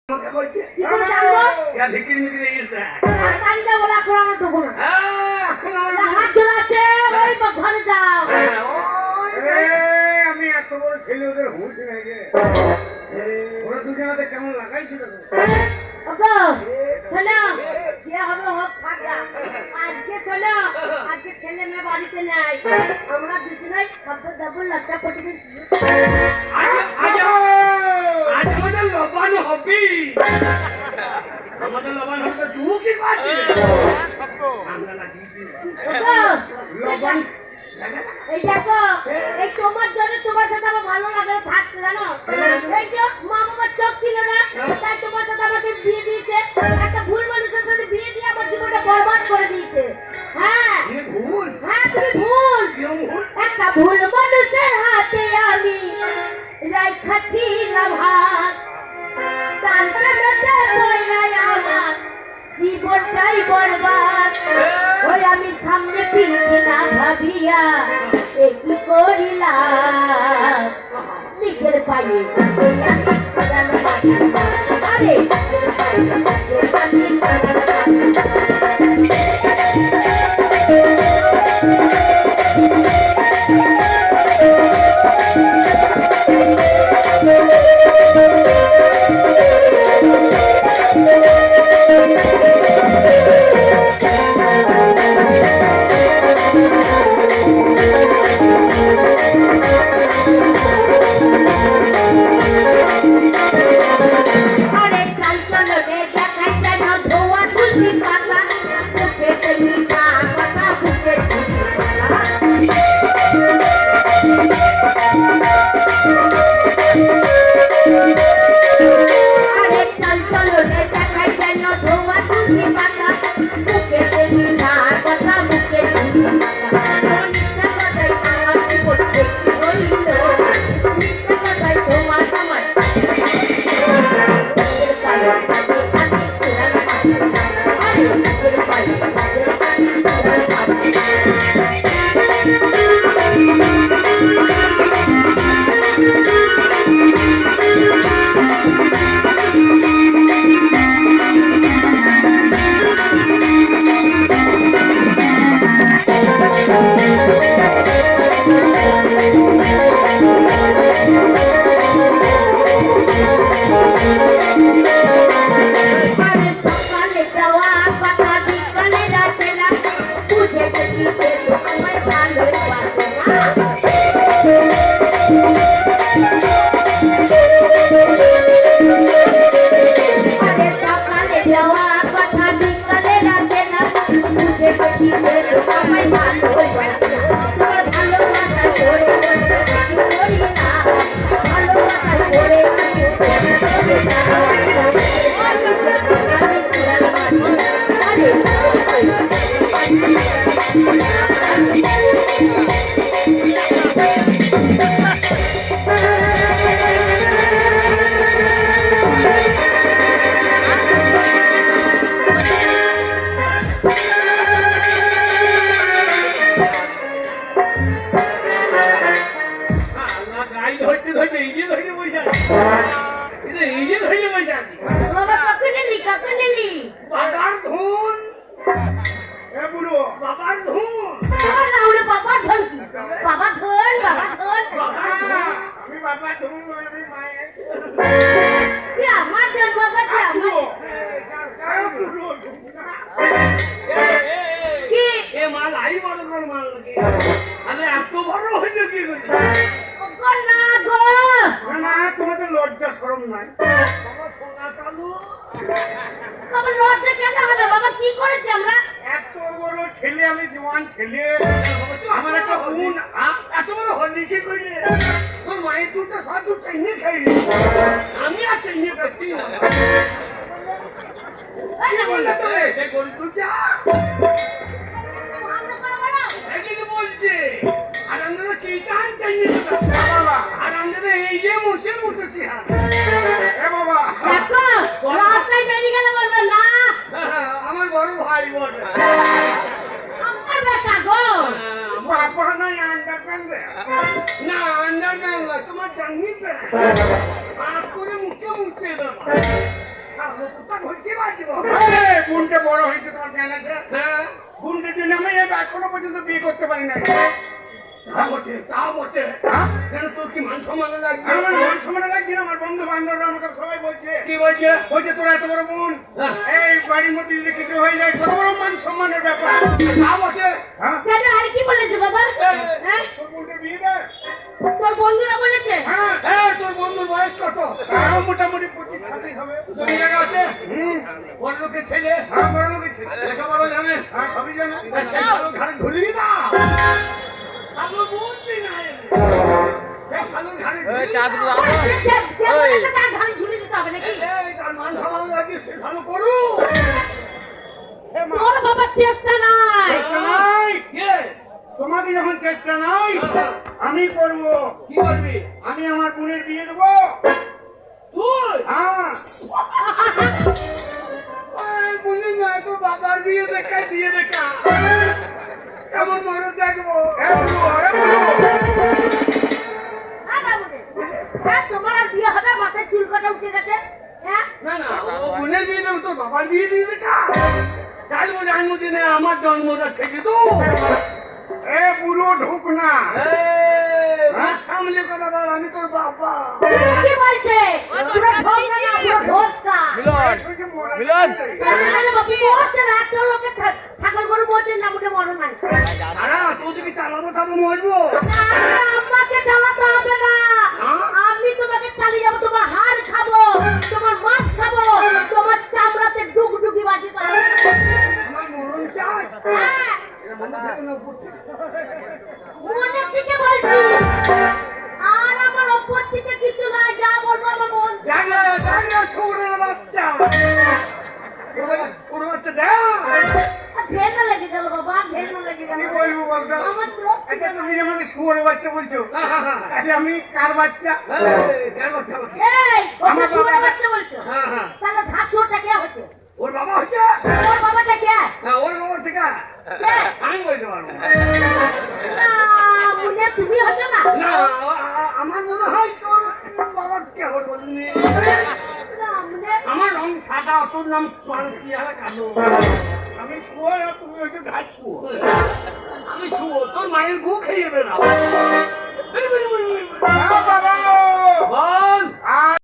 আমাকে বলছে কি করে জানবো? এরা ভিকিরি মিকিরি এসে আর কালিদা বলা করে আমার তো কোনো এখন আমার হাত ধরাতে ওই ঘরে যাও। আমি এত বড় ছেলে ওদের হুঁশ নাই রে। ওরা দুজনাতে কেমন লাগাইছিল ওগো শোনো, যে হবে হোক থাকা। আজকে শোনো, আজকে ছেলে মেয়ে বাড়িতে নাই, আমরা দুজনেই খাবার দাবো লজ্জা পড়ে গেছি। আজ আমাদের লবান হবি আমাদের লবান হবে তো তুই কি করছিস আমরা লাগিয়েছি ওগো লবণ এই দেখো, এই তোমার জন্য তোমার সাথে আমার ভালো লাগে থাকতে জানো। এই যে মা বাবার চোখ ছিল না, তাই তোমার সাথে আমাকে বিয়ে দিয়েছে। একটা ভুল মানুষের সাথে বিয়ে দিয়ে আমার জীবনটা বরবাদ করে দিয়েছে। হ্যাঁ ভুল হ্যাঁ, তুমি ভুল। ভুল একটা ভুল মানুষের হাতে আমি রাইখাছিলাম হাত, তার প্রেমেতে কইরাই আমার জীবনটাই বরবাদ। ওই আমি সামনে পিছে না ভাবিয়া এ কি করিলাম, নিজের পায়ে এই আমি কেন মাটি না। আরে নিজের পায়ে তোমাদের লজ্জা শরম নাই? এত বড় ছেলে, আমি জওয়ান ছেলে, আমার একটা গুণ। এত বড় হলি কি করি তোর মায়ের দুটো সব দুটো এনে খাইলি আমি আর টেনে পাচ্ছি না সে গরু তুই যা বলছে আর আমরা কি চান চাই আর আমরা এই যে মুছে মুছেছি বাবা আমার বড় ভাই বল বাবা নাই আন্ডার প্যান্ট না আন্ডার তোমার জানি করে মুখে মুখে কুত্তা ঘুরতে পারছি বোনটা বড় হয়েছে তোমার জ্ঞান আছে? হ্যাঁ বোনটার জন্য আমি এখনো পর্যন্ত বিয়ে করতে পারি না। তা বটে কেন তোর কি মান সম্মান লাগবে আমার মান সম্মান লাগছে না, আমার বন্ধু বান্ধবরা আমাকে সবাই বলছে কি বলছে বলছে তোরা এত বড় বোন, এই বাড়ির মধ্যে যদি কিছু হয়ে যায় কত বড় মান সম্মানের ব্যাপার। তা বটে হ্যাঁ কেন আর কি বলেছে বাবা? হ্যাঁ তোর বোনটার বিয়ে দে। তোর বন্ধুরা বলেছে? হ্যাঁ হ্যাঁ তোর বন্ধুর বয়স কত তাও মোটামুটি 25-26 হবে। জমি জায়গা আছে হুম, বড় লোকের ছেলে হ্যাঁ বড় লোকের ছেলে। লেখাপড়া জানে হ্যাঁ সবই জানে। ঘাড়ে ঢুলি না সামনে বলছি না সামনে ঘাড়ে যে বলেছে তার ঘাড়ে ঝুলে দিতে হবে নাকি? তার মান সম্মান লাগে সে ভালো করু তোর বাবার চেষ্টা নাই। চেষ্টা নাই, কে তোমাদের যখন চেষ্টা নাই আমি করব। কি করবি আমি আমার বোনের বিয়ে দেবো। তুই হ্যাঁ বলি না তো বাবার বিয়ে দেখা দিয়ে দেখা কেমন মনে দেখবো এ বুড়ো, এ বুড়ো। হ্যাঁ বাবু রে। হ্যাঁ তোমার আর বিয়ে হবে, মাথায় চুল কাটা উঠে গেছে। হ্যাঁ না না ও বোনের বিয়ে দেবো তোর বাবার বিয়ে দিয়ে দেখা কাল জন্মদিনে আমার জন্মটা থেকে তো এ বুড়ো ঢুক না। সামনে কথা বল আমি তোর বাবা কি বলছে? পুরো ঢোকা না, পুরো ঢোসকা। মিলন আরে বাবু, মরছে না, এত লোকে ছাগল গরু মরছে না, মুখে মরণ নাই। আরে তোর যদি চালাবো তারপর মরবো না, আমাকে চালাতে হবে না। আমি তোমাকে চালিয়ে যাবো, তোমার হাড় খাবো, তোমার মাছ খাবো, তোমার চামড়াতে ডুগডুগি বাজি করাবো। আমার মরণ চাই হ্যাঁ, এটা মনে থাকে না উপর থেকে মনের থেকে বলছি। আর আমার ওপর থেকে কিছু নাই, যা বলবো আমার মন। জানা সৌরের বাচ্চা ছোট বাচ্চা যা ঘেন্না লেগে গেল বাবা, ঘেন্না লেগে গেল। কি বলবো বলতো? আমার চোখ আচ্ছা তুমি আমাকে শুয়োরের বাচ্চা বলছো, আরে আমি কার বাচ্চা? কেন বাচ্চা আমাকে এই, ওকে আমার শুয়োরের বাবা- বাচ্চা বলছো? হ্যাঁ হ্যাঁ তাহলে ঘাসুরটা কে হচ্ছে? ওর বাবা হচ্ছে ওর বাবাটা কে? হ্যাঁ ওর বাবা থেকে আমি বলতে পারবো না। না, মুনে তুমি হচ্ছো না? না আমার মনে হয় তোর বাবা কে হবে বলিনি না, মুনে আমার রং সাদা তোর নাম কি হবে কালো আমি শুয়োর আর তুমি হচ্ছে ঘাস শুয়োর। আমি শুভ তোর মায়ের গু খেয়ে দেবে না বাবা বল আর